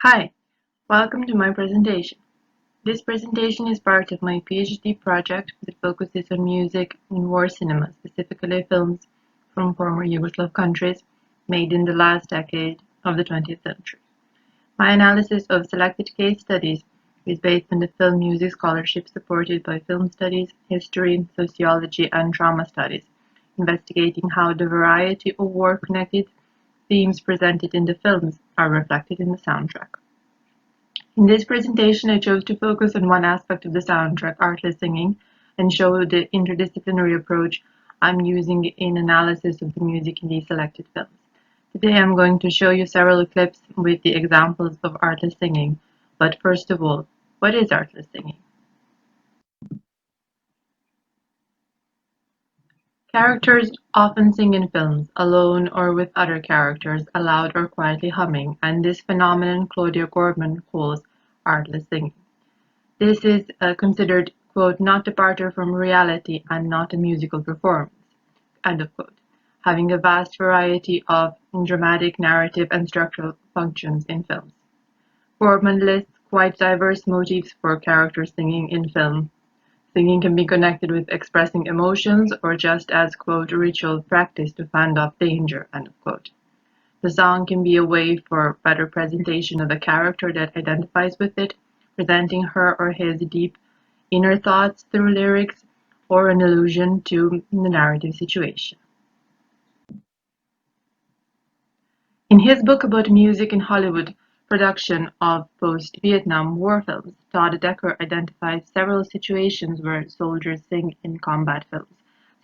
Hi, welcome to my presentation. This presentation is part of my PhD project that focuses on music in war cinema, specifically films from former Yugoslav countries made in the last decade of the 20th century. My analysis of selected case studies is based on the film music scholarship supported by film studies, history, sociology, and drama studies, investigating how the variety of war-connected themes presented in the films are reflected in the soundtrack. In this presentation, I chose to focus on one aspect of the soundtrack, artless singing, and show the interdisciplinary approach I'm using in analysis of the music in these selected films. Today I'm going to show you several clips with the examples of artless singing, but first of all, what is artless singing? Characters often sing in films, alone or with other characters, aloud or quietly humming, and this phenomenon Claudia Gorman calls artless singing. This is considered, quote, not departure from reality and not a musical performance, end of quote, having a vast variety of dramatic, narrative, and structural functions in films. Gorman lists quite diverse motifs for character singing in film. Singing can be connected with expressing emotions or just as, quote, ritual practice to fend off danger, end of quote. The song can be a way for better presentation of a character that identifies with it, presenting her or his deep inner thoughts through lyrics, or an allusion to the narrative situation. In his book about music in Hollywood production of post-Vietnam War films, Todd Decker identifies several situations where soldiers sing in combat films,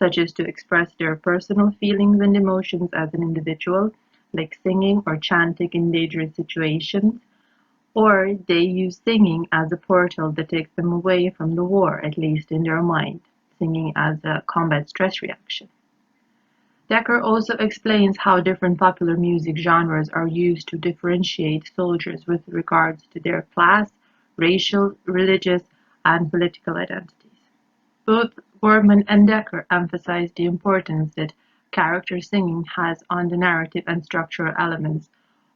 such as to express their personal feelings and emotions as an individual, like singing or chanting in dangerous situations, or they use singing as a portal that takes them away from the war, at least in their mind, singing as a combat stress reaction. Decker also explains how different popular music genres are used to differentiate soldiers with regards to their class, racial, religious, and political identities. Both Gorman and Decker emphasize the importance that character singing has on the narrative and structural elements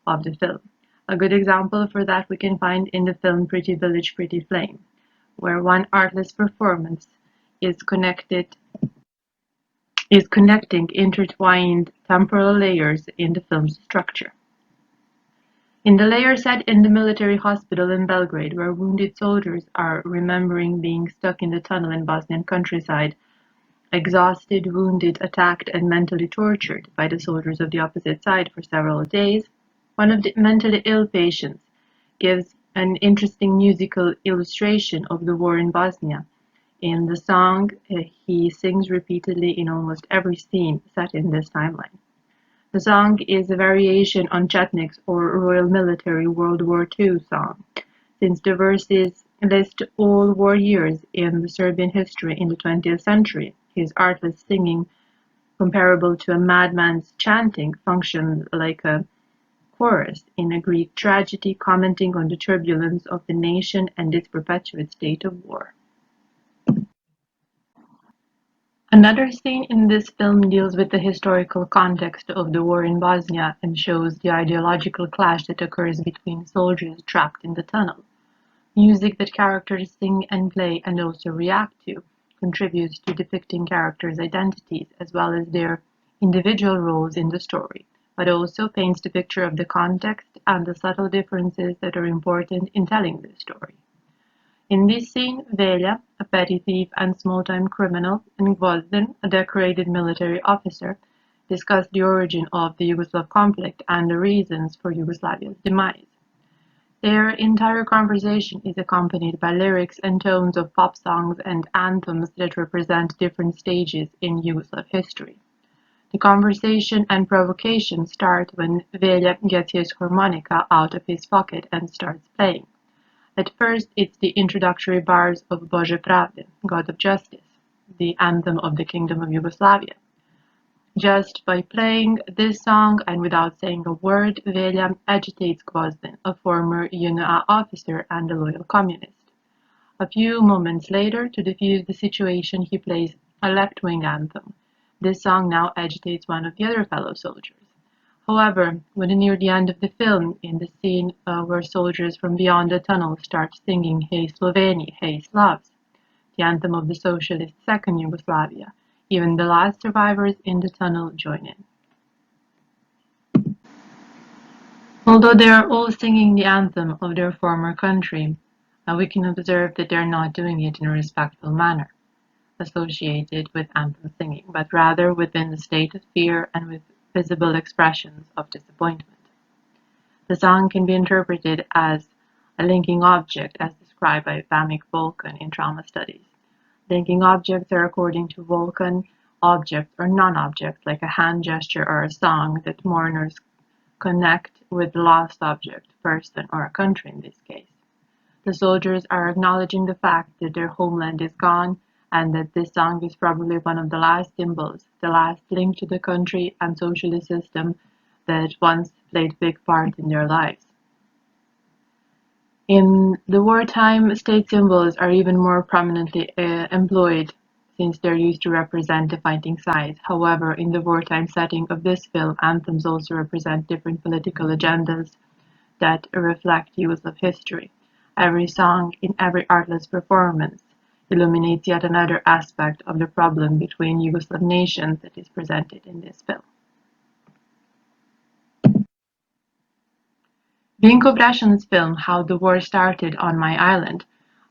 of the film. A good example for that we can find in the film Pretty Village, Pretty Flame, where one artless performance is connecting intertwined temporal layers in the film's structure. In the layer set in the military hospital in Belgrade, where wounded soldiers are remembering being stuck in the tunnel in Bosnian countryside, exhausted, wounded, attacked, and mentally tortured by the soldiers of the opposite side for several days, one of the mentally ill patients gives an interesting musical illustration of the war in Bosnia. In the song, he sings repeatedly in almost every scene set in this timeline. The song is a variation on Chetnik's or Royal Military World War II song, since the verses list all war years in the Serbian history in the 20th century. His artless singing, comparable to a madman's chanting, functions like a chorus in a Greek tragedy commenting on the turbulence of the nation and its perpetuate state of war. Another scene in this film deals with the historical context of the war in Bosnia and shows the ideological clash that occurs between soldiers trapped in the tunnel. Music that characters sing and play and also react to contributes to depicting characters' identities as well as their individual roles in the story, but also paints the picture of the context and the subtle differences that are important in telling this story. In this scene, Velja, a petty thief and small-time criminal, and Glynn, a decorated military officer, discuss the origin of the Yugoslav conflict and the reasons for Yugoslavia's demise. Their entire conversation is accompanied by lyrics and tones of pop songs and anthems that represent different stages in Yugoslav history. The conversation and provocation start when Velja gets his harmonica out of his pocket and starts playing. At first, it's the introductory bars of Bože Pravde, God of Justice, the anthem of the Kingdom of Yugoslavia. Just by playing this song and without saying a word, Velja agitates Gvozden, a former UNA officer and a loyal communist. A few moments later, to defuse the situation, he plays a left-wing anthem. This song now agitates one of the other fellow soldiers. However, when near the end of the film, in the scene where soldiers from beyond the tunnel start singing Hey Sloveni, Hey Slavs, the anthem of the socialist Second Yugoslavia, even the last survivors in the tunnel join in. Although they are all singing the anthem of their former country, we can observe that they are not doing it in a respectful manner, associated with anthem singing, but rather within a state of fear and with visible expressions of disappointment. The song can be interpreted as a linking object as described by Vamic Volkan in trauma studies. Linking objects are, according to Volkan, objects or non-objects like a hand gesture or a song that mourners connect with the lost object, person, or a country in this case. The soldiers are acknowledging the fact that their homeland is gone and that this song is probably one of the last symbols, the last link to the country and socialist system that once played a big part in their lives. In the wartime, state symbols are even more prominently employed since they're used to represent the fighting side. However, in the wartime setting of this film, anthems also represent different political agendas that reflect use of history. Every song in every Artless performance illuminates yet another aspect of the problem between Yugoslav nations that is presented in this film. Vinko Brashan's film How the War Started on My Island,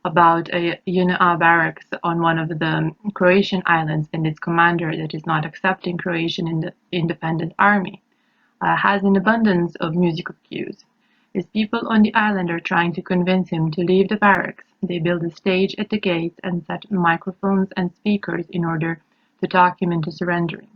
about a UNA barracks on one of the Croatian islands and its commander that is not accepting Croatian in the independent army, has an abundance of musical cues. As people on the island are trying to convince him to leave the barracks, they build a stage at the gates and set microphones and speakers in order to talk him into surrendering.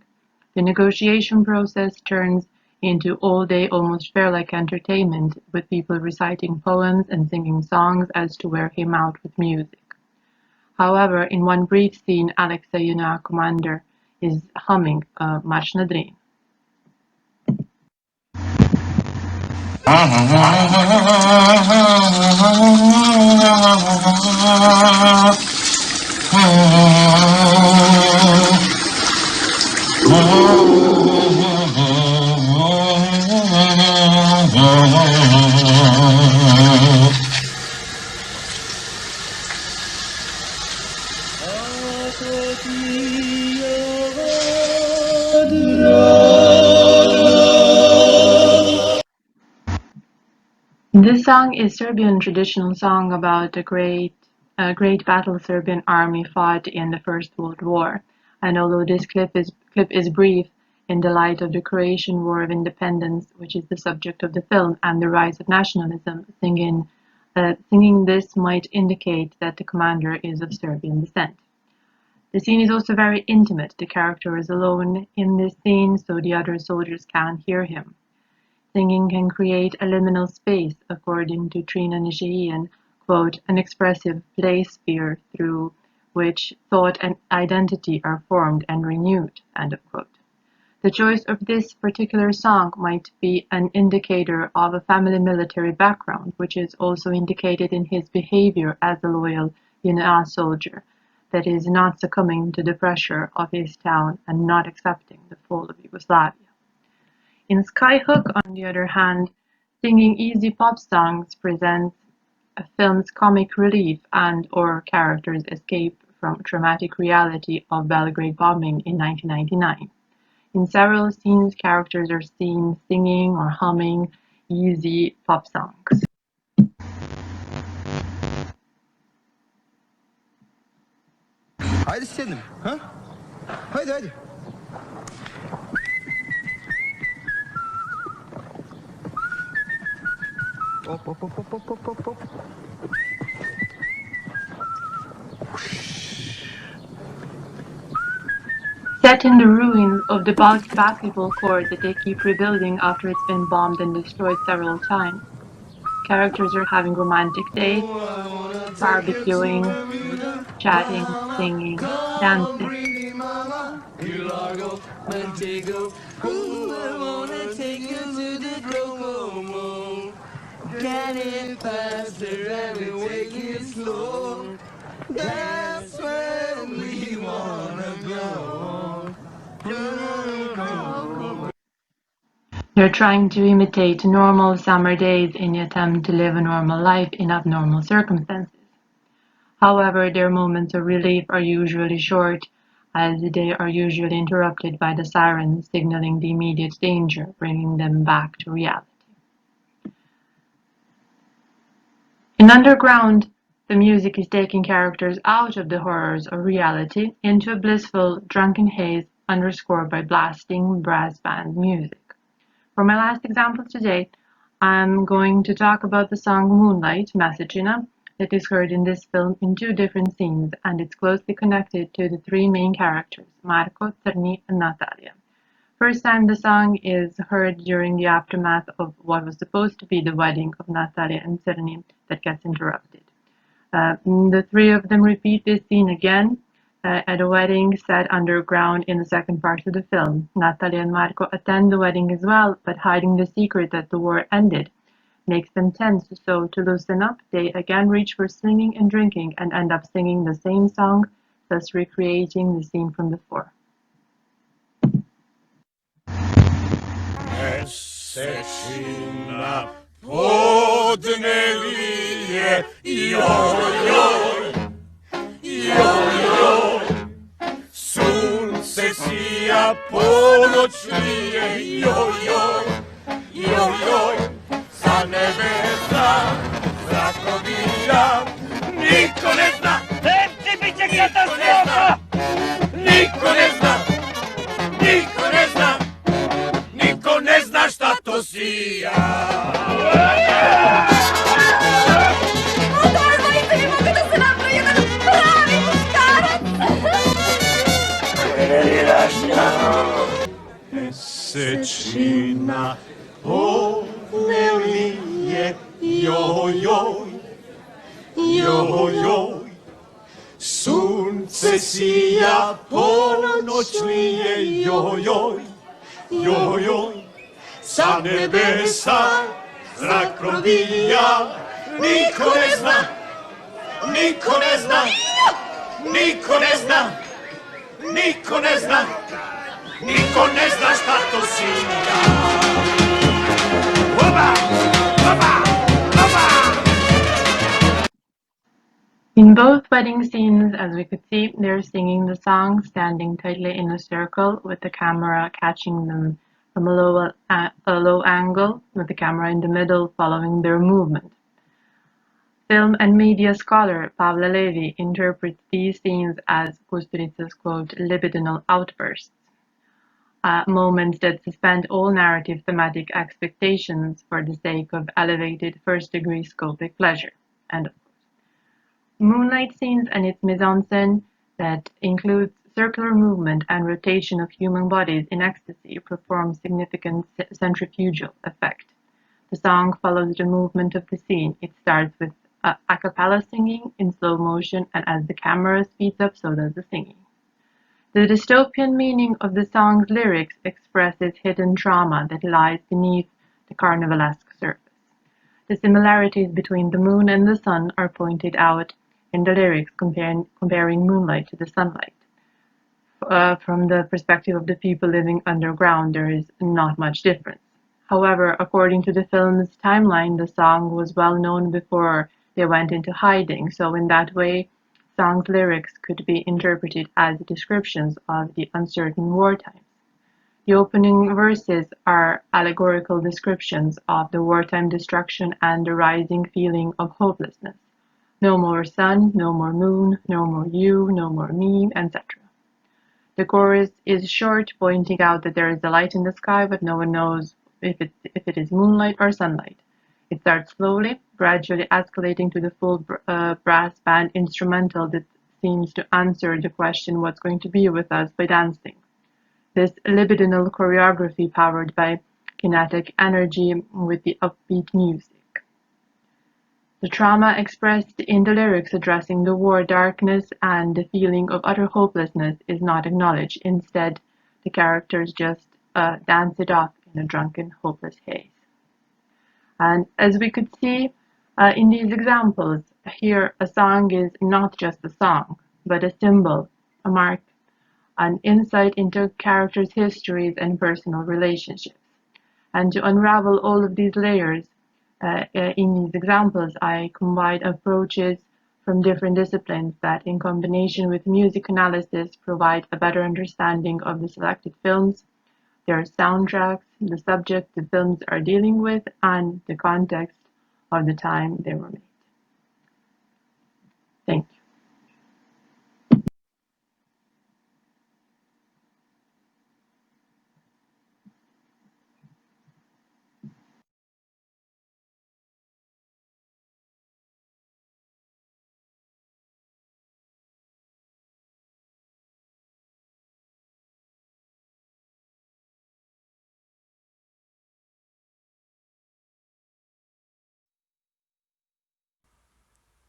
The negotiation process turns into all-day, almost fair-like entertainment, with people reciting poems and singing songs as to wear him out with music. However, in one brief scene, Alexa Yuna commander is humming Marš na Drin. This song is Serbian traditional song about a great battle Serbian army fought in the First World War. And although this clip is brief, in the light of the Croatian War of Independence, which is the subject of the film, and the rise of nationalism, singing this might indicate that the commander is of Serbian descent. The scene is also very intimate. The character is alone in this scene, so the other soldiers can't hear him. Singing can create a liminal space, according to Trina Nishian, quote, an expressive play sphere through which thought and identity are formed and renewed, end of quote. The choice of this particular song might be an indicator of a family military background, which is also indicated in his behavior as a loyal UNA soldier, that is not succumbing to the pressure of his town and not accepting the fall of Yugoslavia. In Skyhook, on the other hand, singing easy pop songs presents a film's comic relief and/or characters' escape from traumatic reality of Belgrade bombing in 1999. In several scenes, characters are seen singing or humming easy pop songs. Haydi senin, ha? Haydi haydi. Hop hop hop hop hop hop hop. Set in the ruins of the bulk basketball court that they keep rebuilding after it's been bombed and destroyed several times. Characters are having romantic dates, barbecuing, chatting, singing, dancing. Get it faster and we take it slow. That's where we wanna go. They're trying to imitate normal summer days in the attempt to live a normal life in abnormal circumstances. However, their moments of relief are usually short, as they are usually interrupted by the sirens signaling the immediate danger, bringing them back to reality. In Underground, the music is taking characters out of the horrors of reality into a blissful, drunken haze underscored by blasting brass band music. For my last example today, I'm going to talk about the song Moonlight, Masicina, that is heard in this film in two different scenes, and it's closely connected to the three main characters, Marco, Cerny, and Natalia. First time the song is heard during the aftermath of what was supposed to be the wedding of Natalia and Cerny that gets interrupted. The three of them repeat this scene again at a wedding set underground in the second part of the film. Natalia and Marco attend the wedding as well, but hiding the secret that the war ended makes them tense, so to loosen up, they again reach for singing and drinking and end up singing the same song, thus recreating the scene from before. Mesečina podnevije, joj, joj, sunce sija ponoćnije, joj, sa nebesa zrakovija, niko ne zna, će biti katastrofa, niko ne zna, niko ne zna, niko ne zna šta to sija. Odolite, ne mogu da se napravi jedan pravi muškarac. Mesečina podnevije, joj, sunce sija ponoćnije, joj, sa nebesa zrak provija, niko ne zna, niko ne zna, niko ne zna, niko ne zna, niko ne zna šta to sija. Oba, oba, oba. In both wedding scenes, as we could see, they're singing the song, standing tightly in a circle with the camera catching them from a low angle, with the camera in the middle following their movement. Film and media scholar Pavle Levi interprets these scenes as Kusturica's quote, libidinal outbursts, moments that suspend all narrative thematic expectations for the sake of elevated first-degree scopic pleasure. End of quote. Moonlight scenes and its mise-en-scène that includes circular movement and rotation of human bodies in ecstasy perform significant centrifugal effect. The song follows the movement of the scene. It starts with a cappella singing in slow motion, and as the camera speeds up, so does the singing. The dystopian meaning of the song's lyrics expresses hidden trauma that lies beneath the carnivalesque surface. The similarities between the moon and the sun are pointed out in the lyrics comparing moonlight to the sunlight. From the perspective of the people living underground, there is not much difference. However, according to the film's timeline, the song was well known before they went into hiding, so in that way, song's lyrics could be interpreted as descriptions of the uncertain war times. The opening verses are allegorical descriptions of the wartime destruction and the rising feeling of hopelessness. No more sun, no more moon, no more you, no more me, etc. The chorus is short, pointing out that there is a light in the sky, but no one knows if it is moonlight or sunlight. It starts slowly, gradually escalating to the full brass band instrumental that seems to answer the question, what's going to be with us, by dancing. This libidinal choreography powered by kinetic energy with the upbeat music. The trauma expressed in the lyrics addressing the war darkness and the feeling of utter hopelessness is not acknowledged. Instead, the characters just dance it off in a drunken, hopeless haze. And as we could see in these examples, here a song is not just a song, but a symbol, a mark, an insight into characters' histories and personal relationships. And to unravel all of these layers in these examples, I combine approaches from different disciplines that, in combination with music analysis, provide a better understanding of the selected films, their soundtracks, the subject the films are dealing with, and the context of the time they were made. Thank you.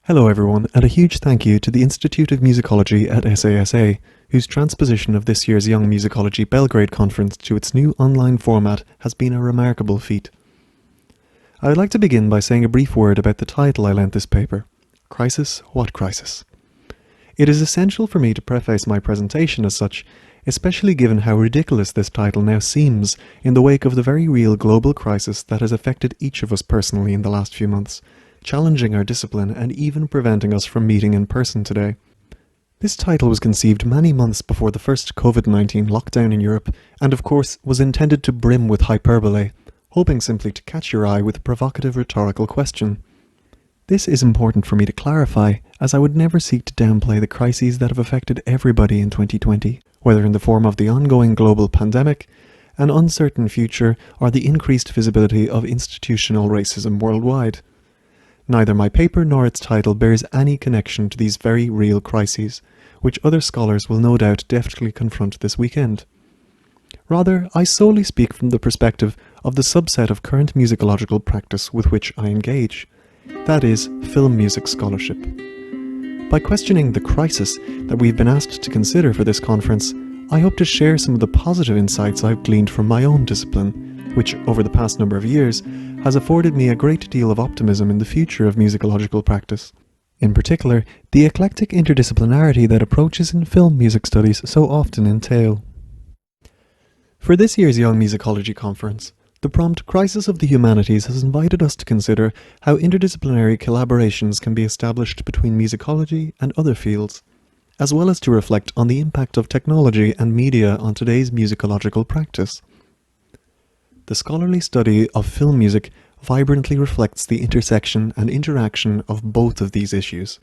Hello everyone, and a huge thank you to the Institute of Musicology at SASA, whose transposition of this year's Young Musicology Belgrade conference to its new online format has been a remarkable feat. I would like to begin by saying a brief word about the title I lent this paper, Crisis? What Crisis? It is essential for me to preface my presentation as such, especially given how ridiculous this title now seems in the wake of the very real global crisis that has affected each of us personally in the last few months, challenging our discipline and even preventing us from meeting in person today. This title was conceived many months before the first COVID-19 lockdown in Europe, and of course was intended to brim with hyperbole, hoping simply to catch your eye with a provocative rhetorical question. This is important for me to clarify, as I would never seek to downplay the crises that have affected everybody in 2020, whether in the form of the ongoing global pandemic, an uncertain future, or the increased visibility of institutional racism worldwide. Neither my paper nor its title bears any connection to these very real crises, which other scholars will no doubt deftly confront this weekend. Rather, I solely speak from the perspective of the subset of current musicological practice with which I engage, that is, film music scholarship. By questioning the crisis that we've been asked to consider for this conference, I hope to share some of the positive insights I've gleaned from my own discipline, which, over the past number of years, has afforded me a great deal of optimism in the future of musicological practice. In particular, the eclectic interdisciplinarity that approaches in film music studies so often entail. For this year's Young Musicology Conference, the prompt Crisis of the Humanities has invited us to consider how interdisciplinary collaborations can be established between musicology and other fields, as well as to reflect on the impact of technology and media on today's musicological practice. The scholarly study of film music vibrantly reflects the intersection and interaction of both of these issues.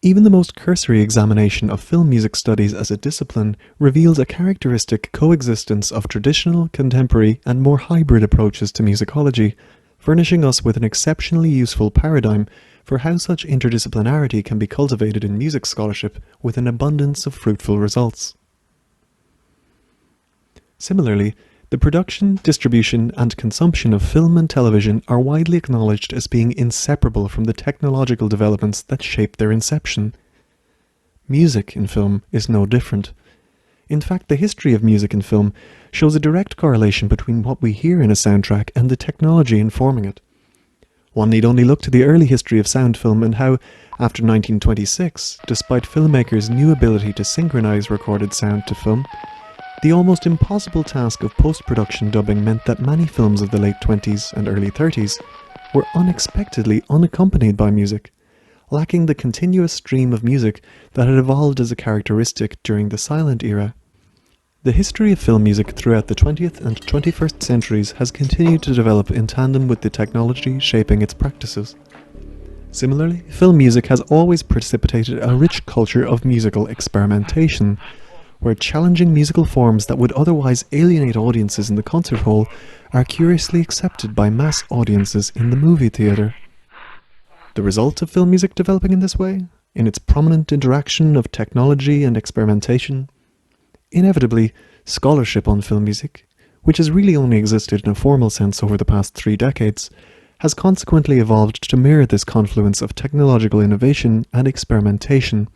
Even the most cursory examination of film music studies as a discipline reveals a characteristic coexistence of traditional, contemporary, and more hybrid approaches to musicology, furnishing us with an exceptionally useful paradigm for how such interdisciplinarity can be cultivated in music scholarship with an abundance of fruitful results. Similarly, the production, distribution, and consumption of film and television are widely acknowledged as being inseparable from the technological developments that shaped their inception. Music in film is no different. In fact, the history of music in film shows a direct correlation between what we hear in a soundtrack and the technology informing it. One need only look to the early history of sound film and how, after 1926, despite filmmakers' new ability to synchronize recorded sound to film, the almost impossible task of post-production dubbing meant that many films of the late 20s and early 30s were unexpectedly unaccompanied by music, lacking the continuous stream of music that had evolved as a characteristic during the silent era. The history of film music throughout the 20th and 21st centuries has continued to develop in tandem with the technology shaping its practices. Similarly, film music has always precipitated a rich culture of musical experimentation, where challenging musical forms that would otherwise alienate audiences in the concert hall are curiously accepted by mass audiences in the movie theatre. The result of film music developing in this way, in its prominent interaction of technology and experimentation, inevitably, scholarship on film music, which has really only existed in a formal sense over the past 3 decades, has consequently evolved to mirror this confluence of technological innovation and experimentation,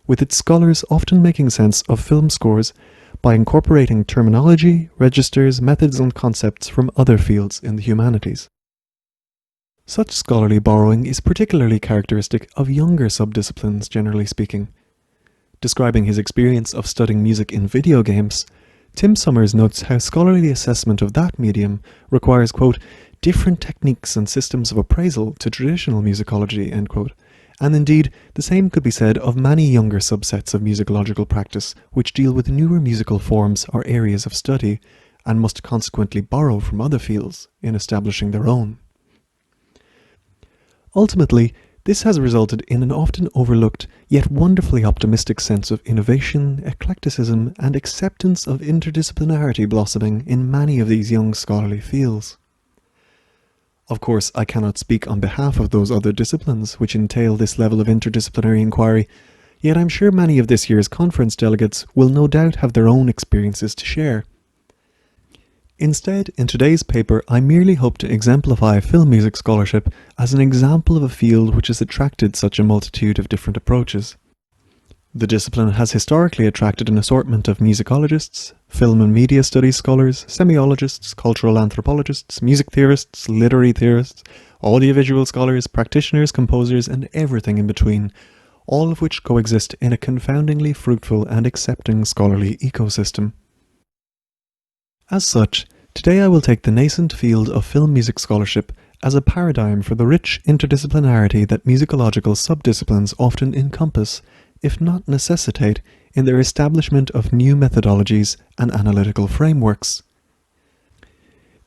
with its scholars often making sense of film scores by incorporating terminology, registers, methods and concepts from other fields in the humanities. Such scholarly borrowing is particularly characteristic of younger subdisciplines, generally speaking. Describing his experience of studying music in video games, Tim Summers notes how scholarly assessment of that medium requires, quote, different techniques and systems of appraisal to traditional musicology, end quote. And indeed, the same could be said of many younger subsets of musicological practice which deal with newer musical forms or areas of study, and must consequently borrow from other fields in establishing their own. Ultimately, this has resulted in an often overlooked, yet wonderfully optimistic sense of innovation, eclecticism, and acceptance of interdisciplinarity blossoming in many of these young scholarly fields. Of course, I cannot speak on behalf of those other disciplines which entail this level of interdisciplinary inquiry, yet I'm sure many of this year's conference delegates will no doubt have their own experiences to share. Instead, in today's paper, I merely hope to exemplify film music scholarship as an example of a field which has attracted such a multitude of different approaches. The discipline has historically attracted an assortment of musicologists, film and media studies scholars, semiologists, cultural anthropologists, music theorists, literary theorists, audiovisual scholars, practitioners, composers, and everything in between, all of which coexist in a confoundingly fruitful and accepting scholarly ecosystem. As such, today I will take the nascent field of film music scholarship as a paradigm for the rich interdisciplinarity that musicological subdisciplines often encompass, if not necessitate, in their establishment of new methodologies and analytical frameworks.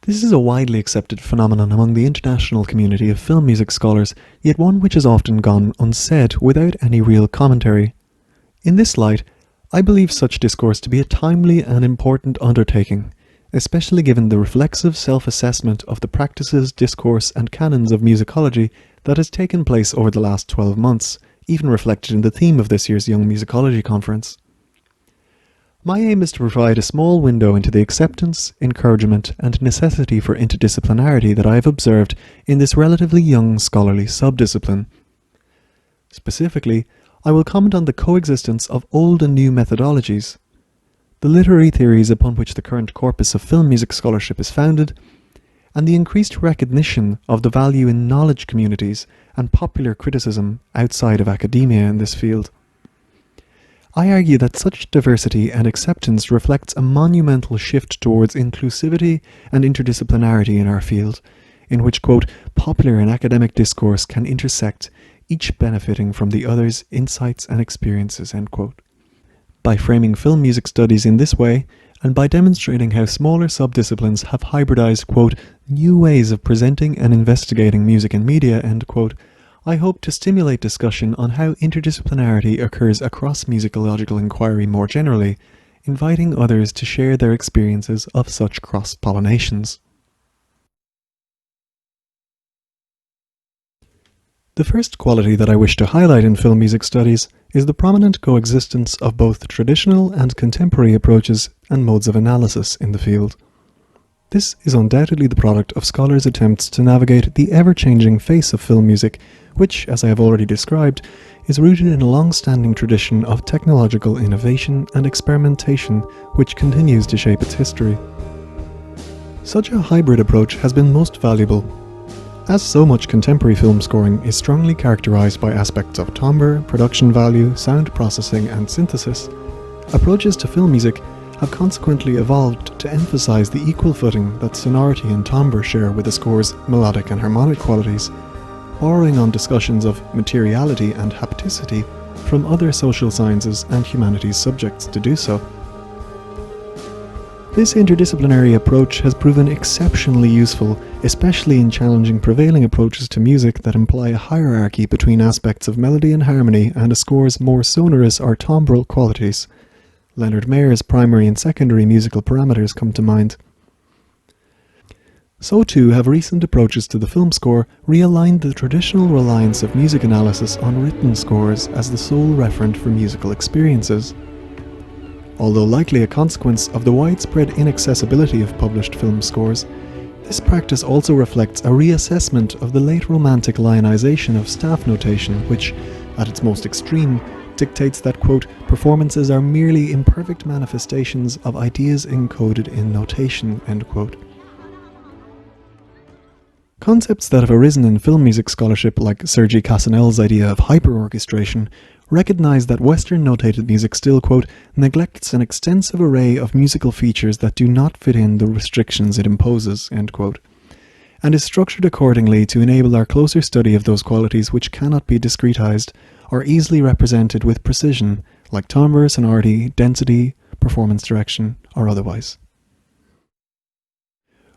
This is a widely accepted phenomenon among the international community of film music scholars, yet one which has often gone unsaid without any real commentary. In this light, I believe such discourse to be a timely and important undertaking, especially given the reflexive self-assessment of the practices, discourse, and canons of musicology that has taken place over the last 12 months, even reflected in the theme of this year's Young Musicology Conference. My aim is to provide a small window into the acceptance, encouragement, and necessity for interdisciplinarity that I have observed in this relatively young scholarly subdiscipline. Specifically, I will comment on the coexistence of old and new methodologies, the literary theories upon which the current corpus of film music scholarship is founded, and the increased recognition of the value in knowledge communities and popular criticism outside of academia in this field. I argue that such diversity and acceptance reflects a monumental shift towards inclusivity and interdisciplinarity in our field, in which, quote, popular and academic discourse can intersect, each benefiting from the other's insights and experiences, end quote. By framing film music studies in this way, and by demonstrating how smaller subdisciplines have hybridized, quote, new ways of presenting and investigating music and media, end quote, I hope to stimulate discussion on how interdisciplinarity occurs across musicological inquiry more generally, inviting others to share their experiences of such cross-pollinations. The first quality that I wish to highlight in film music studies is the prominent coexistence of both traditional and contemporary approaches and modes of analysis in the field. This is undoubtedly the product of scholars' attempts to navigate the ever-changing face of film music, which, as I have already described, is rooted in a long-standing tradition of technological innovation and experimentation which continues to shape its history. Such a hybrid approach has been most valuable. As so much contemporary film scoring is strongly characterized by aspects of timbre, production value, sound processing, and synthesis, approaches to film music have consequently evolved to emphasize the equal footing that sonority and timbre share with the score's melodic and harmonic qualities, borrowing on discussions of materiality and hapticity from other social sciences and humanities subjects to do so. This interdisciplinary approach has proven exceptionally useful, especially in challenging prevailing approaches to music that imply a hierarchy between aspects of melody and harmony and a score's more sonorous or timbral qualities. Leonard Mayer's primary and secondary musical parameters come to mind. So too have recent approaches to the film score realigned the traditional reliance of music analysis on written scores as the sole referent for musical experiences. Although likely a consequence of the widespread inaccessibility of published film scores, this practice also reflects a reassessment of the late Romantic lionization of staff notation, which, at its most extreme, dictates that, quote, performances are merely imperfect manifestations of ideas encoded in notation, end quote. Concepts that have arisen in film music scholarship, like Sergi Casanel's idea of hyper-orchestration, recognize that Western notated music still, quote, neglects an extensive array of musical features that do not fit in the restrictions it imposes, end quote, and is structured accordingly to enable our closer study of those qualities which cannot be discretized or easily represented with precision, like timbre, sonority, density, performance direction, or otherwise.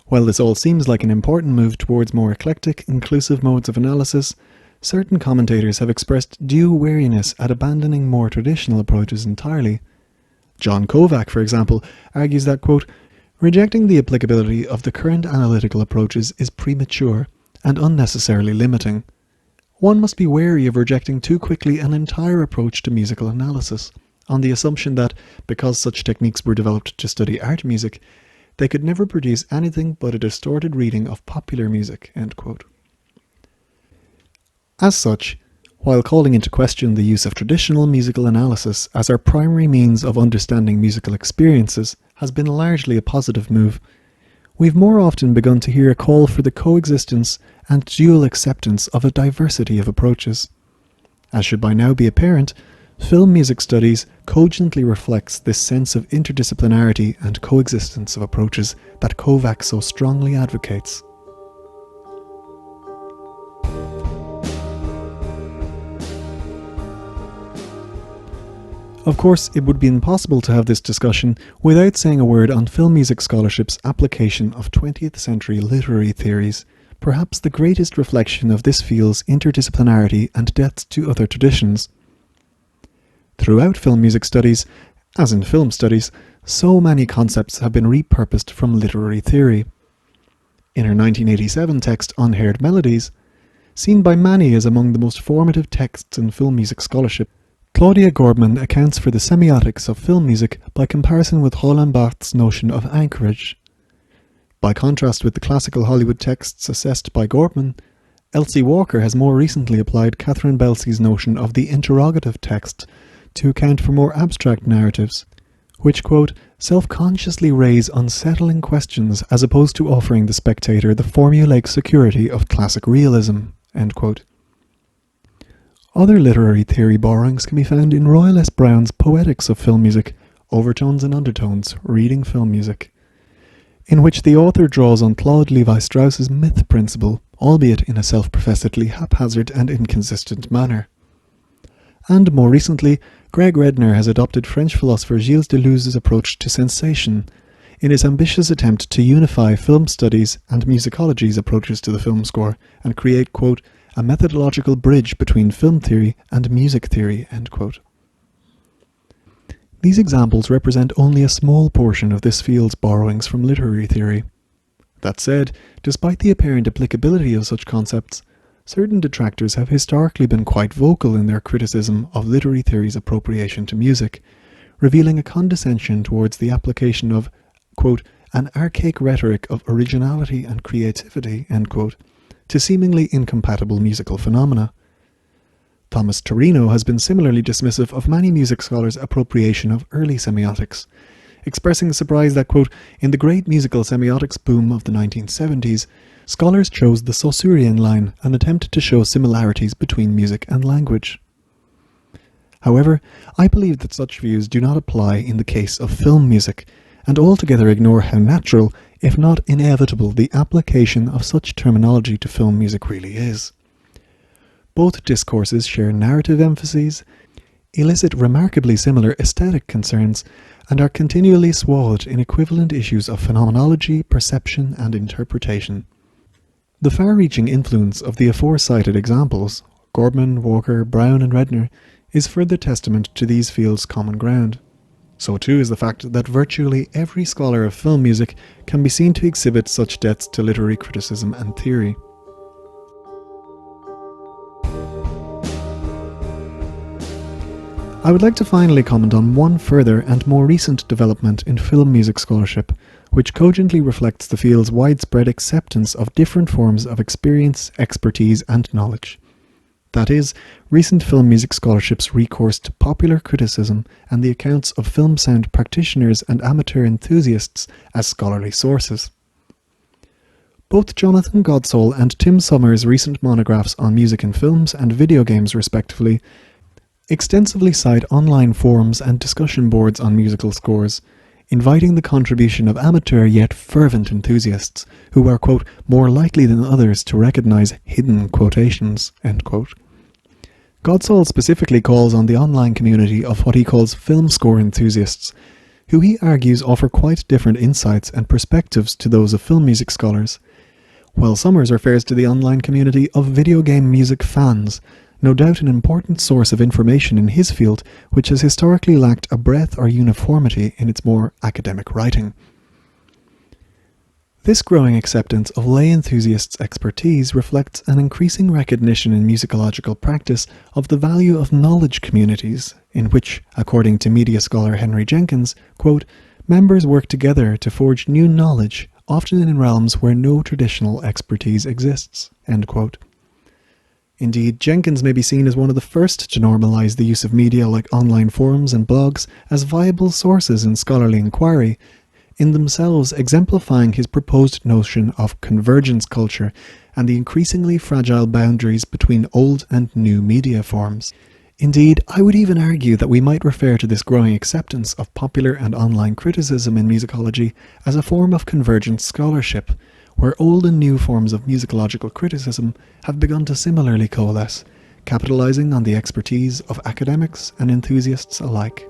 While this all seems like an important move towards more eclectic, inclusive modes of analysis, certain commentators have expressed due wariness at abandoning more traditional approaches entirely. John Kovac, for example, argues that, quote, rejecting the applicability of the current analytical approaches is premature and unnecessarily limiting. One must be wary of rejecting too quickly an entire approach to musical analysis, on the assumption that, because such techniques were developed to study art music, they could never produce anything but a distorted reading of popular music, end quote. As such, while calling into question the use of traditional musical analysis as our primary means of understanding musical experiences has been largely a positive move, we've more often begun to hear a call for the coexistence and dual acceptance of a diversity of approaches. As should by now be apparent, film music studies cogently reflects this sense of interdisciplinarity and coexistence of approaches that Kovac so strongly advocates. Of course, it would be impossible to have this discussion without saying a word on film music scholarship's application of 20th century literary theories, perhaps the greatest reflection of this field's interdisciplinarity and depth to other traditions. Throughout film music studies, as in film studies, so many concepts have been repurposed from literary theory. In her 1987 text Unheard Melodies, seen by many as among the most formative texts in film music scholarship, Claudia Gorbman accounts for the semiotics of film music by comparison with Roland Barthes' notion of anchorage. By contrast with the classical Hollywood texts assessed by Gorbman, Elsie Walker has more recently applied Catherine Belsey's notion of the interrogative text to account for more abstract narratives, which, quote, self-consciously raise unsettling questions as opposed to offering the spectator the formulaic security of classic realism, end quote. Other literary theory borrowings can be found in Royal S. Brown's Poetics of Film Music, Overtones and Undertones, Reading Film Music, in which the author draws on Claude Levi-Strauss's myth principle, albeit in a self-professedly haphazard and inconsistent manner. And more recently, Greg Redner has adopted French philosopher Gilles Deleuze's approach to sensation in his ambitious attempt to unify film studies and musicology's approaches to the film score and create, quote, a methodological bridge between film theory and music theory, end quote. These examples represent only a small portion of this field's borrowings from literary theory. That said, despite the apparent applicability of such concepts, certain detractors have historically been quite vocal in their criticism of literary theory's appropriation to music, revealing a condescension towards the application of, quote, an archaic rhetoric of originality and creativity, end quote, to seemingly incompatible musical phenomena. Thomas Torino has been similarly dismissive of many music scholars' appropriation of early semiotics, expressing surprise that, quote, in the great musical semiotics boom of the 1970s, scholars chose the Saussurean line and attempted to show similarities between music and language. However, I believe that such views do not apply in the case of film music, and altogether ignore how natural, if not inevitable, the application of such terminology to film music really is. Both discourses share narrative emphases, elicit remarkably similar aesthetic concerns, and are continually swathed in equivalent issues of phenomenology, perception, and interpretation. The far-reaching influence of the aforecited examples, Gorbman, Walker, Brown, and Redner, is further testament to these fields' common ground. So too is the fact that virtually every scholar of film music can be seen to exhibit such depths to literary criticism and theory. I would like to finally comment on one further and more recent development in film music scholarship, which cogently reflects the field's widespread acceptance of different forms of experience, expertise, and knowledge. That is, recent film music scholarship's recourse to popular criticism and the accounts of film sound practitioners and amateur enthusiasts as scholarly sources. Both Jonathan Godsall and Tim Summers' recent monographs on music in films and video games respectively extensively cite online forums and discussion boards on musical scores, inviting the contribution of amateur yet fervent enthusiasts who are, quote, more likely than others to recognise hidden quotations, end quote. Godsall specifically calls on the online community of what he calls film score enthusiasts, who he argues offer quite different insights and perspectives to those of film music scholars, while Summers refers to the online community of video game music fans, no doubt an important source of information in his field which has historically lacked a breadth or uniformity in its more academic writing. This growing acceptance of lay enthusiasts' expertise reflects an increasing recognition in musicological practice of the value of knowledge communities, in which, according to media scholar Henry Jenkins, quote, members work together to forge new knowledge, often in realms where no traditional expertise exists, end quote. Indeed, Jenkins may be seen as one of the first to normalise the use of media like online forums and blogs as viable sources in scholarly inquiry, in themselves exemplifying his proposed notion of convergence culture and the increasingly fragile boundaries between old and new media forms. Indeed, I would even argue that we might refer to this growing acceptance of popular and online criticism in musicology as a form of convergent scholarship, where old and new forms of musicological criticism have begun to similarly coalesce, capitalising on the expertise of academics and enthusiasts alike.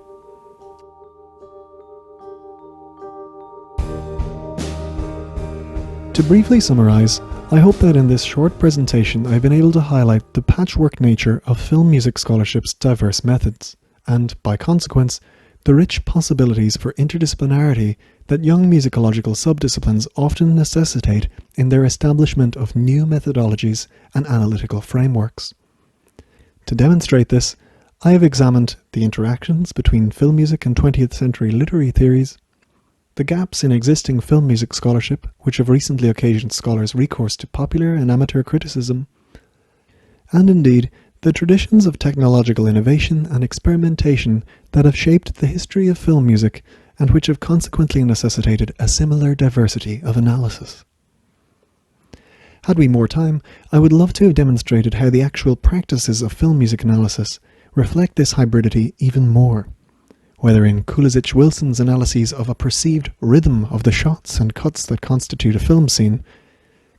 To briefly summarise, I hope that in this short presentation I've been able to highlight the patchwork nature of film music scholarship's diverse methods, and, by consequence, the rich possibilities for interdisciplinarity that young musicological subdisciplines often necessitate in their establishment of new methodologies and analytical frameworks. To demonstrate this, I have examined the interactions between film music and 20th century literary theories, the gaps in existing film music scholarship, which have recently occasioned scholars' recourse to popular and amateur criticism, and indeed the traditions of technological innovation and experimentation that have shaped the history of film music and which have consequently necessitated a similar diversity of analysis. Had we more time, I would love to have demonstrated how the actual practices of film music analysis reflect this hybridity even more, whether in Kulisic-Wilson's analyses of a perceived rhythm of the shots and cuts that constitute a film scene,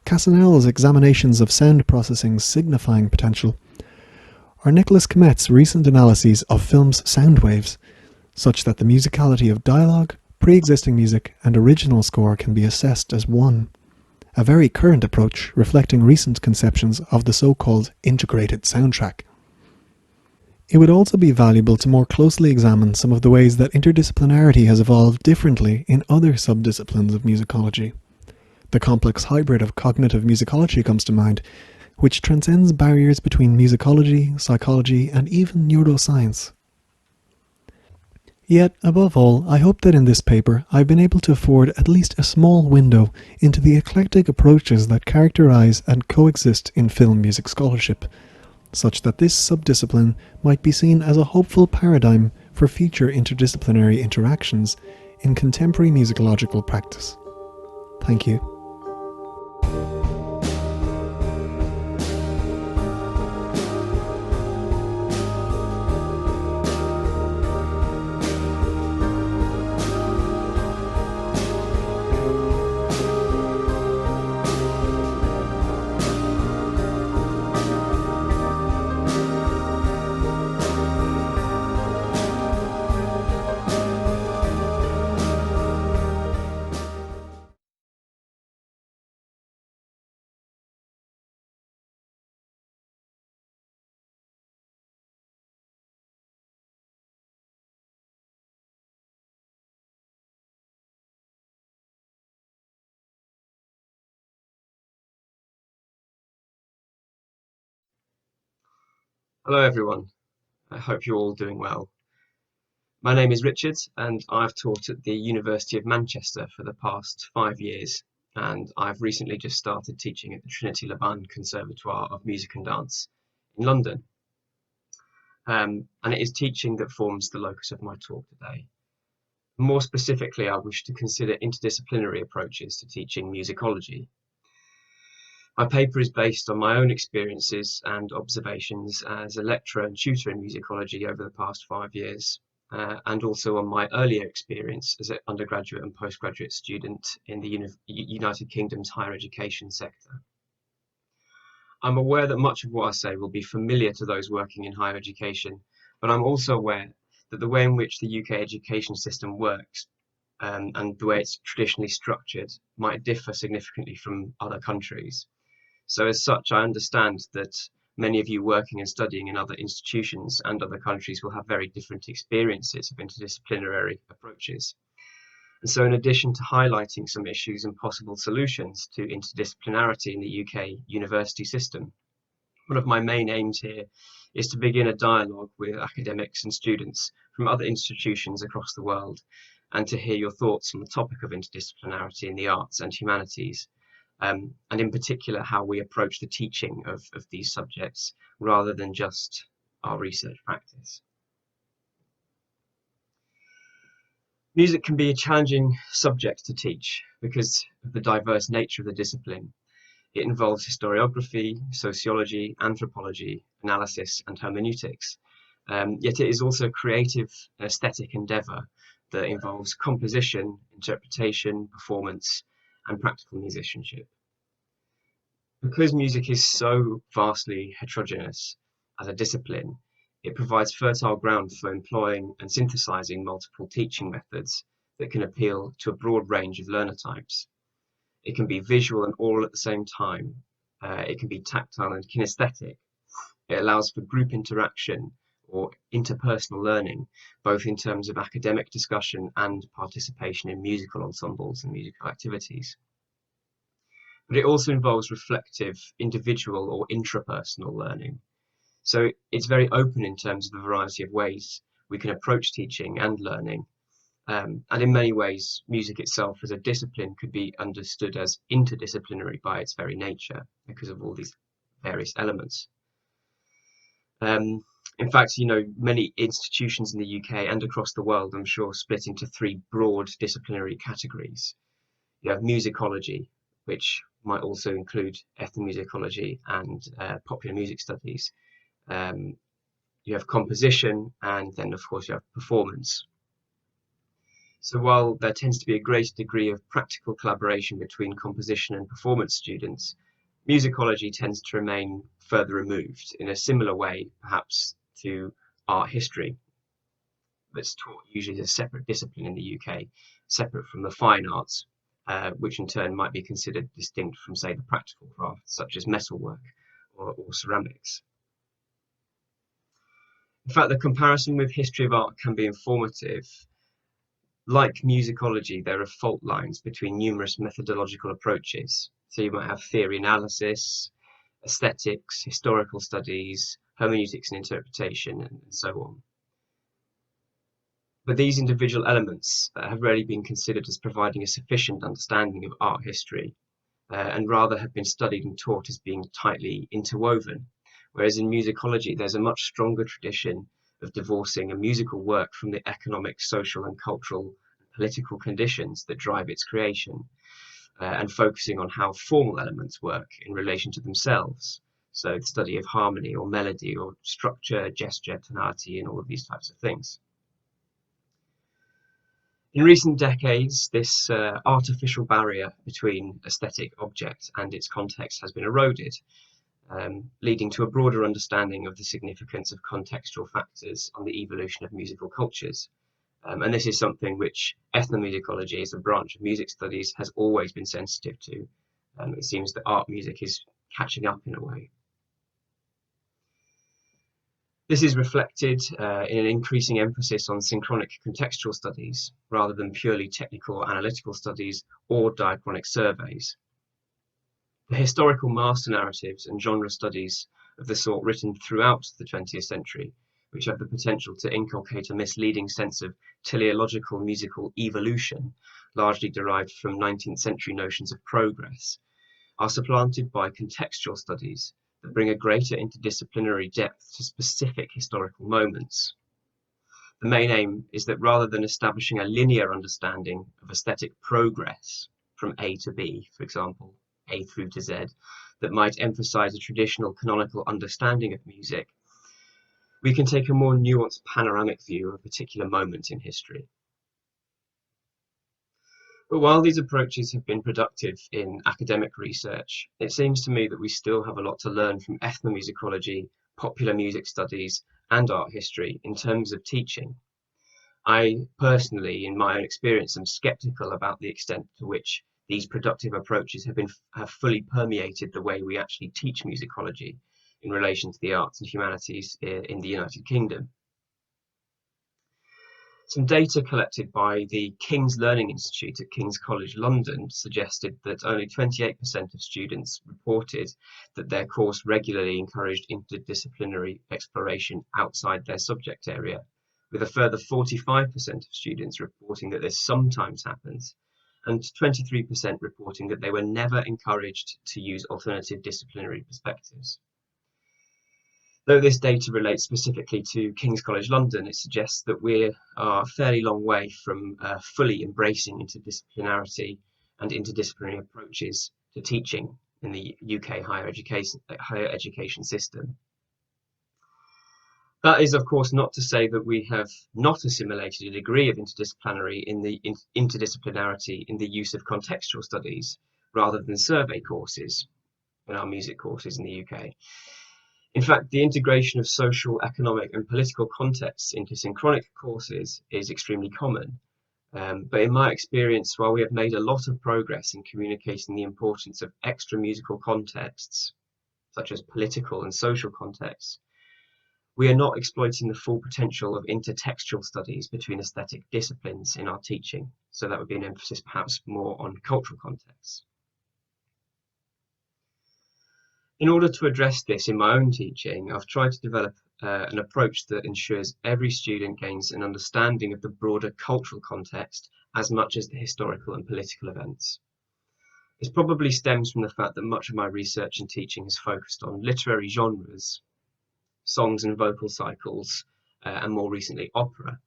Cassinell's examinations of sound processing's signifying potential, or Nicholas Comet's recent analyses of film's sound waves, such that the musicality of dialogue, pre-existing music, and original score can be assessed as one, a very current approach reflecting recent conceptions of the so-called integrated soundtrack. It would also be valuable to more closely examine some of the ways that interdisciplinarity has evolved differently in other subdisciplines of musicology. The complex hybrid of cognitive musicology comes to mind, which transcends barriers between musicology, psychology, and even neuroscience. Yet, above all, I hope that in this paper I've been able to afford at least a small window into the eclectic approaches that characterise and coexist in film music scholarship, such that this subdiscipline might be seen as a hopeful paradigm for future interdisciplinary interactions in contemporary musicological practice. Thank you. Hello everyone, I hope you're all doing well. My name is Richard and I've taught at the University of Manchester for the past 5 years, and I've recently just started teaching at the Trinity Laban Conservatoire of Music and Dance in London. And it is teaching that forms the locus of my talk today. More specifically, I wish to consider interdisciplinary approaches to teaching musicology. My paper is based on my own experiences and observations as a lecturer and tutor in musicology over the past 5 years, and also on my earlier experience as an undergraduate and postgraduate student in the United Kingdom's higher education sector. I'm aware that much of what I say will be familiar to those working in higher education, but I'm also aware that the way in which the UK education system works and the way it's traditionally structured might differ significantly from other countries. So as such, I understand that many of you working and studying in other institutions and other countries will have very different experiences of interdisciplinary approaches. And so in addition to highlighting some issues and possible solutions to interdisciplinarity in the UK university system, one of my main aims here is to begin a dialogue with academics and students from other institutions across the world, and to hear your thoughts on the topic of interdisciplinarity in the arts and humanities, and in particular how we approach the teaching of these subjects rather than just our research practice. Music can be a challenging subject to teach because of the diverse nature of the discipline. It involves historiography, sociology, anthropology, analysis, and hermeneutics. Yet it is also a creative and aesthetic endeavour that involves composition, interpretation, performance, and practical musicianship. Because music is so vastly heterogeneous as a discipline, it provides fertile ground for employing and synthesizing multiple teaching methods that can appeal to a broad range of learner types. It can be visual and oral at the same time. It can be tactile and kinesthetic. It allows for group interaction or interpersonal learning, both in terms of academic discussion and participation in musical ensembles and musical activities. But it also involves reflective, individual or intrapersonal learning. So it's very open in terms of the variety of ways we can approach teaching and learning. And in many ways, music itself as a discipline could be understood as interdisciplinary by its very nature because of all these various elements. In fact, many institutions in the UK and across the world, I'm sure, split into three broad disciplinary categories. You have musicology, which might also include ethnomusicology and popular music studies. You have composition, and then, of course, you have performance. So while there tends to be a greater degree of practical collaboration between composition and performance students, musicology tends to remain further removed in a similar way, perhaps, to art history, that's taught usually as a separate discipline in the UK, separate from the fine arts, which in turn might be considered distinct from, say, the practical crafts, such as metalwork or ceramics. In fact, the comparison with history of art can be informative. Like musicology, there are fault lines between numerous methodological approaches. So you might have theory analysis, aesthetics, historical studies, hermeneutics and interpretation, and so on. But these individual elements have rarely been considered as providing a sufficient understanding of art history, and rather have been studied and taught as being tightly interwoven. Whereas in musicology, there's a much stronger tradition of divorcing a musical work from the economic, social and cultural and political conditions that drive its creation, and focusing on how formal elements work in relation to themselves. So the study of harmony or melody or structure, gesture, tonality, and all of these types of things. In recent decades, this artificial barrier between aesthetic object and its context has been eroded, leading to a broader understanding of the significance of contextual factors on the evolution of musical cultures. And this is something which ethnomusicology, as a branch of music studies, has always been sensitive to. It seems that art music is catching up in a way. This is reflected in an increasing emphasis on synchronic contextual studies, rather than purely technical or analytical studies or diachronic surveys. The historical master narratives and genre studies of the sort written throughout the 20th century, which have the potential to inculcate a misleading sense of teleological musical evolution, largely derived from 19th century notions of progress, are supplanted by contextual studies that bring a greater interdisciplinary depth to specific historical moments. The main aim is that rather than establishing a linear understanding of aesthetic progress from A to B, for example, A through to Z, that might emphasize a traditional canonical understanding of music, we can take a more nuanced panoramic view of a particular moment in history. But while these approaches have been productive in academic research, it seems to me that we still have a lot to learn from ethnomusicology, popular music studies, and art history in terms of teaching. I personally, in my own experience, am skeptical about the extent to which these productive approaches have fully permeated the way we actually teach musicology in relation to the arts and humanities in the United Kingdom. Some data collected by the King's Learning Institute at King's College London suggested that only 28% of students reported that their course regularly encouraged interdisciplinary exploration outside their subject area, with a further 45% of students reporting that this sometimes happens, and 23% reporting that they were never encouraged to use alternative disciplinary perspectives. Though this data relates specifically to King's College London, it suggests that we are a fairly long way from fully embracing interdisciplinarity and interdisciplinary approaches to teaching in the UK higher education system. That is, of course, not to say that we have not assimilated a degree of interdisciplinarity in the use of contextual studies rather than survey courses in our music courses in the UK. In fact, the integration of social, economic, and political contexts into synchronic courses is extremely common. But in my experience, while we have made a lot of progress in communicating the importance of extra musical contexts, such as political and social contexts, we are not exploiting the full potential of intertextual studies between aesthetic disciplines in our teaching. So that would be an emphasis perhaps more on cultural contexts. In order to address this in my own teaching, I've tried to develop an approach that ensures every student gains an understanding of the broader cultural context as much as the historical and political events. This probably stems from the fact that much of my research and teaching is focused on literary genres, songs and vocal cycles, and more recently opera,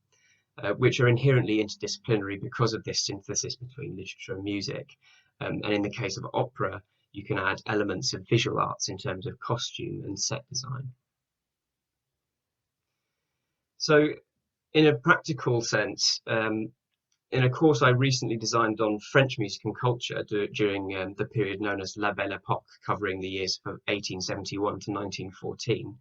which are inherently interdisciplinary because of this synthesis between literature and music. And in the case of opera, you can add elements of visual arts in terms of costume and set design. So in a practical sense, in a course I recently designed on French music and culture during the period known as La Belle Époque, covering the years of 1871 to 1914,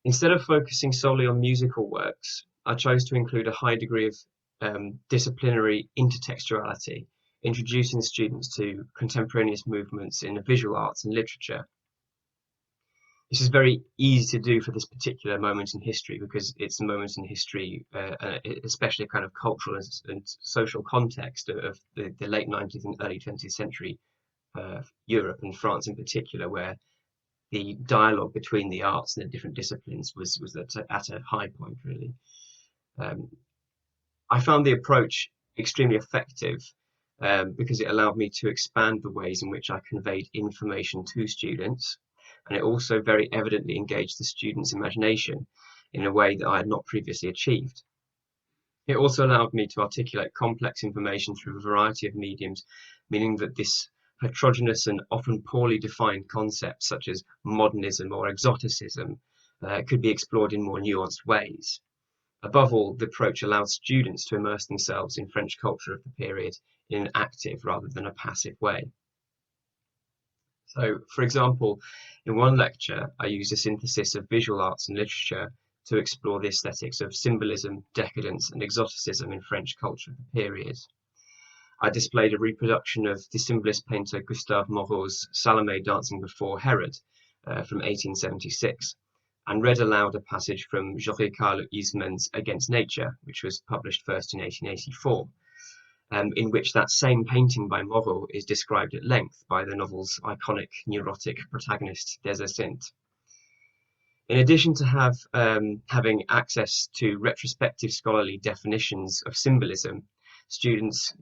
instead of focusing solely on musical works, I chose to include a high degree of disciplinary intertextuality, introducing students to contemporaneous movements in the visual arts and literature. This is very easy to do for this particular moment in history because it's a moment in history, especially a kind of cultural and social context of the late 19th and early 20th century Europe and France in particular, where the dialogue between the arts and the different disciplines was at a high point, really. I found the approach extremely effective because it allowed me to expand the ways in which I conveyed information to students, and it also very evidently engaged the students' imagination in a way that I had not previously achieved. It also allowed me to articulate complex information through a variety of mediums, meaning that this heterogeneous and often poorly defined concepts such as modernism or exoticism could be explored in more nuanced ways. Above all, the approach allowed students to immerse themselves in French culture of the period in an active rather than a passive way. So, for example, in one lecture, I used a synthesis of visual arts and literature to explore the aesthetics of symbolism, decadence, and exoticism in French culture of the period. I displayed a reproduction of the symbolist painter Gustave Moreau's Salome dancing before Herod from 1876, and read aloud a passage from Georges Huysmans' Against Nature, which was published first in 1884, in which that same painting by Moreau is described at length by the novel's iconic neurotic protagonist Des Esseintes. In addition to having access to retrospective scholarly definitions of symbolism, students,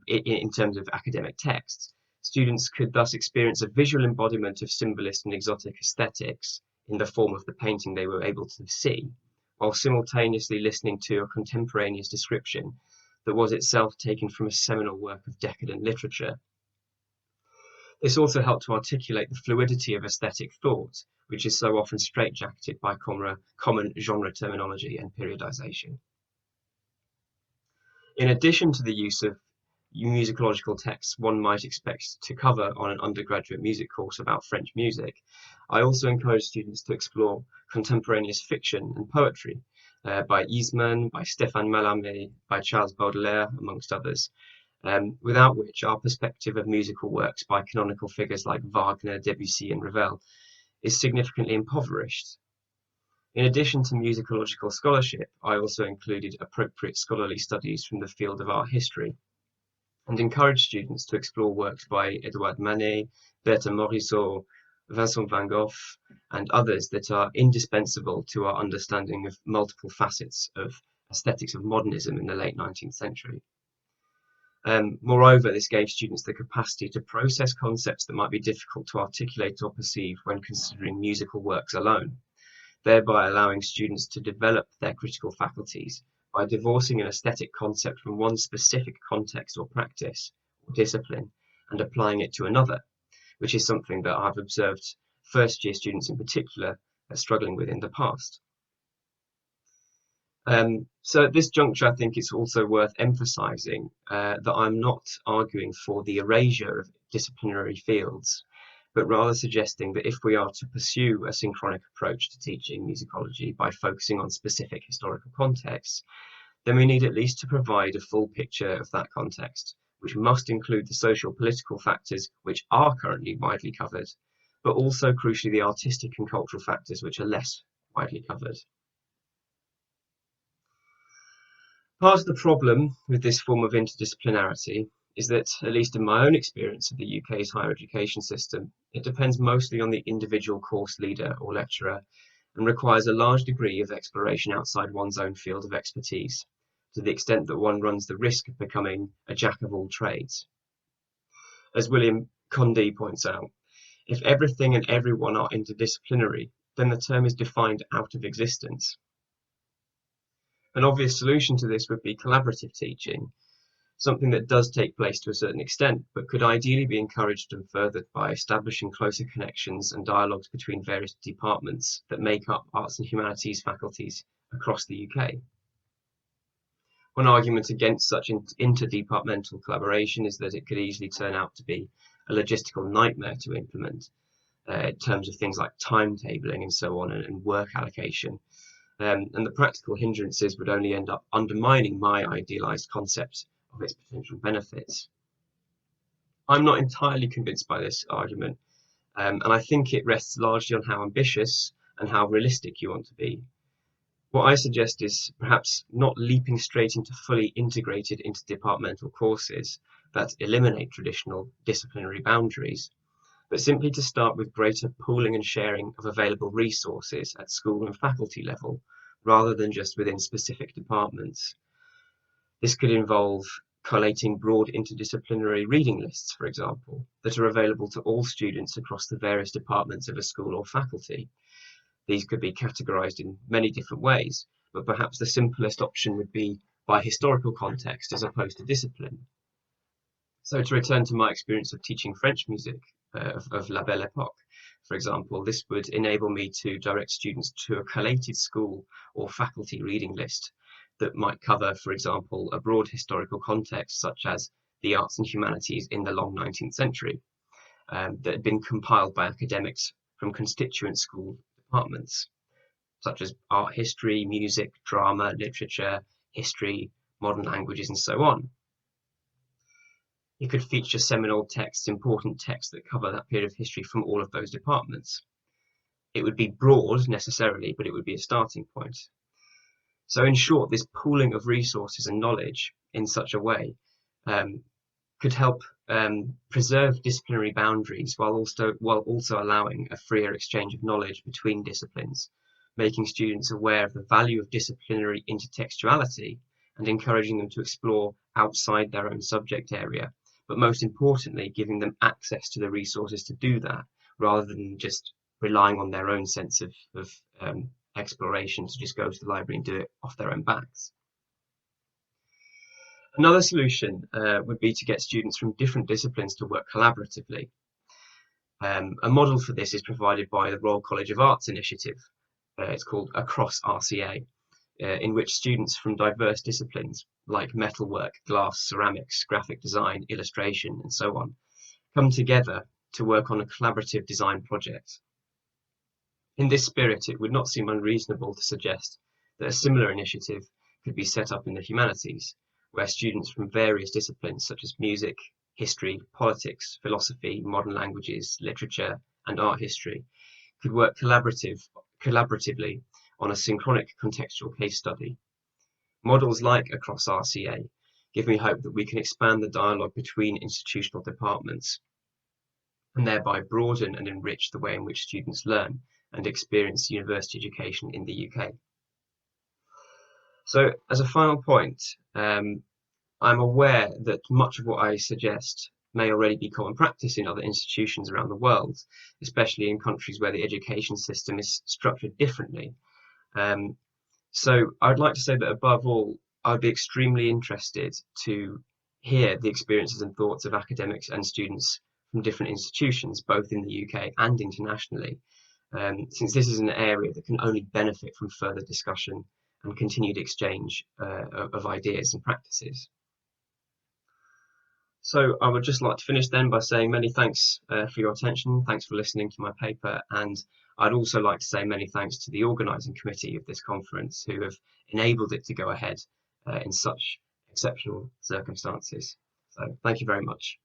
in terms of academic texts, students could thus experience a visual embodiment of symbolist and exotic aesthetics in the form of the painting they were able to see, while simultaneously listening to a contemporaneous description that was itself taken from a seminal work of decadent literature. This also helped to articulate the fluidity of aesthetic thought, which is so often straitjacketed by common genre terminology and periodization. In addition to the use of musicological texts one might expect to cover on an undergraduate music course about French music, I also encourage students to explore contemporaneous fiction and poetry by Huysmans, by Stéphane Mallarmé, by Charles Baudelaire, amongst others, without which our perspective of musical works by canonical figures like Wagner, Debussy and Ravel is significantly impoverished. In addition to musicological scholarship, I also included appropriate scholarly studies from the field of art history, and encourage students to explore works by Edouard Manet, Berthe Morisot, Vincent van Gogh, and others that are indispensable to our understanding of multiple facets of aesthetics of modernism in the late 19th century. Moreover, this gave students the capacity to process concepts that might be difficult to articulate or perceive when considering musical works alone, thereby allowing students to develop their critical faculties by divorcing an aesthetic concept from one specific context or practice or discipline and applying it to another, which is something that I've observed first-year students in particular are struggling with in the past. So at this juncture, I think it's also worth emphasising that I'm not arguing for the erasure of disciplinary fields, but rather suggesting that if we are to pursue a synchronic approach to teaching musicology by focusing on specific historical contexts, then we need at least to provide a full picture of that context, which must include the social political factors which are currently widely covered, but also crucially the artistic and cultural factors which are less widely covered. Part of the problem with this form of interdisciplinarity is that, at least in my own experience of the UK's higher education system, it depends mostly on the individual course leader or lecturer and requires a large degree of exploration outside one's own field of expertise, to the extent that one runs the risk of becoming a jack of all trades. As William Condé points out, if everything and everyone are interdisciplinary, then the term is defined out of existence. An obvious solution to this would be collaborative teaching, something that does take place to a certain extent, but could ideally be encouraged and furthered by establishing closer connections and dialogues between various departments that make up arts and humanities faculties across the UK. One argument against such interdepartmental collaboration is that it could easily turn out to be a logistical nightmare to implement in terms of things like timetabling and so on, and work allocation. And the practical hindrances would only end up undermining my idealized concept of its potential benefits. I'm not entirely convinced by this argument, and I think it rests largely on how ambitious and how realistic you want to be. What I suggest is perhaps not leaping straight into fully integrated interdepartmental courses that eliminate traditional disciplinary boundaries, but simply to start with greater pooling and sharing of available resources at school and faculty level, rather than just within specific departments. This could involve collating broad interdisciplinary reading lists, for example, that are available to all students across the various departments of a school or faculty. These could be categorized in many different ways, but perhaps the simplest option would be by historical context as opposed to discipline. So to return to my experience of teaching French music of La Belle Époque, for example, this would enable me to direct students to a collated school or faculty reading list that might cover, for example, a broad historical context such as the arts and humanities in the long 19th century that had been compiled by academics from constituent school departments, such as art history, music, drama, literature, history, modern languages, and so on. It could feature seminal texts, important texts that cover that period of history from all of those departments. It would be broad necessarily, but it would be a starting point. So in short, this pooling of resources and knowledge in such a way could help preserve disciplinary boundaries while also allowing a freer exchange of knowledge between disciplines, making students aware of the value of disciplinary intertextuality and encouraging them to explore outside their own subject area, but most importantly, giving them access to the resources to do that, rather than just relying on their own sense of exploration to just go to the library and do it off their own backs. Another solution would be to get students from different disciplines to work collaboratively. A model for this is provided by the Royal College of Arts initiative. It's called Across RCA, in which students from diverse disciplines like metalwork, glass, ceramics, graphic design, illustration, and so on, come together to work on a collaborative design project. In this spirit, it would not seem unreasonable to suggest that a similar initiative could be set up in the humanities, where students from various disciplines such as music, history, politics, philosophy, modern languages, literature, and art history could work collaboratively on a synchronic contextual case study. Models like Across RCA give me hope that we can expand the dialogue between institutional departments and thereby broaden and enrich the way in which students learn and experience university education in the UK. So, as a final point, I'm aware that much of what I suggest may already be common practice in other institutions around the world, especially in countries where the education system is structured differently. So I'd like to say that above all, I'd be extremely interested to hear the experiences and thoughts of academics and students from different institutions, both in the UK and internationally, since this is an area that can only benefit from further discussion and continued exchange of ideas and practices. So I would just like to finish then by saying many thanks for your attention. Thanks for listening to my paper. And I'd also like to say many thanks to the organising committee of this conference who have enabled it to go ahead in such exceptional circumstances. So thank you very much.